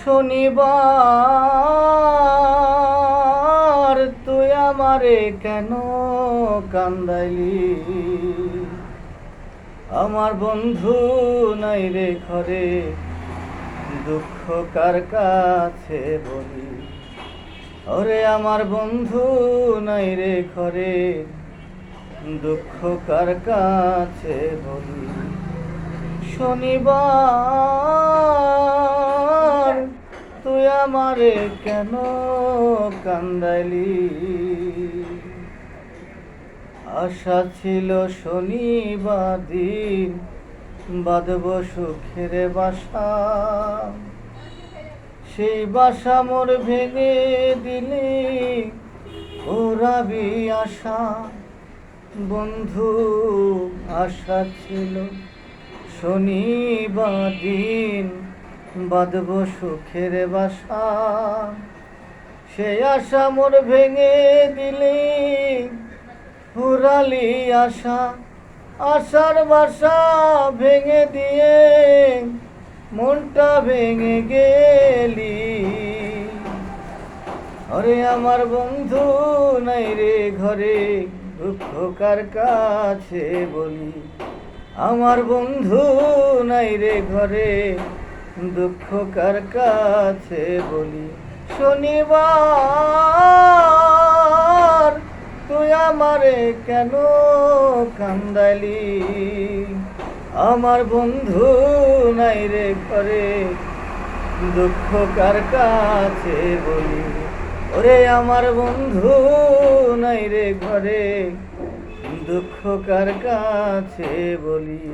শনিবার তুই আমারে কেন কান্দাইলি? আমার বন্ধু নাই রে ঘরে, দুঃখ কার কাছে বলি? ওরে আমার বন্ধু নাই রে ঘরে, দুঃখ কার কাছে বলি? শনিবার তুই আমারে কেন কান্দাইলি? আশা ছিল শনিবার দিন বাঁধব সুখের বাসা, সেই বাসা মোর ভেঙে দিলি ওরাবি আশা। বন্ধু আশা ছিল শনিবার দিন বাঁধব সুখের বাসা, সেই আশা মোর ভেঙে দিলি হুরালি আশা। আশার বাসা ভেঙে দিয়ে মনটা ভেঙে গেলি। আরে আমার বন্ধু নাই রে ঘরে, দুঃখ কার কাছে বলি? আমার বন্ধু নাই রে ঘরে, দুঃখ কার কাছে বলি? শনিবার তুই আমারে কেন কান্দাইলি? আমার বন্ধু নাই রে ঘরে, দুঃখ কার কাছে বলি? ওরে আমার বন্ধু নাই রে ঘরে, দুঃখ কার কাছে বলি?